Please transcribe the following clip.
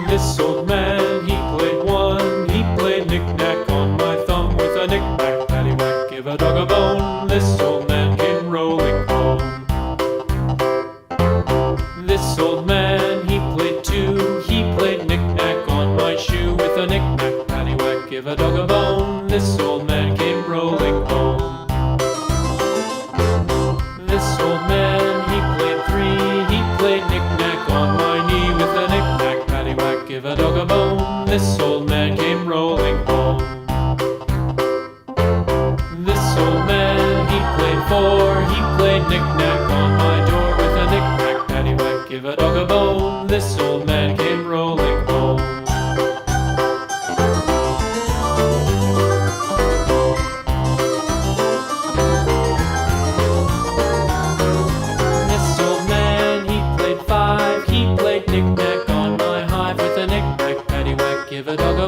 This old man, he played one. He played knick-knack on my thumb with a knick-knack, paddywhack, give a dog a bone. This old man came rolling home. This old man, he played two. He played knick-knack on my shoe with a knick-knack, paddywhack, give a dog a bone. This old man came rolling home. This old man, he played three. He played knick-knack on my knee with a knick-knack, paddywhack, give a dog a bone. This old man came rolling home. This old man, he played four. He played knick-knack on my door with a knick-knack, paddywhack, give a dog a bone. This old man came rolling home. This old man, he played five. He played knick-knack on my hive with a knick-knack, paddywhack, give a dog a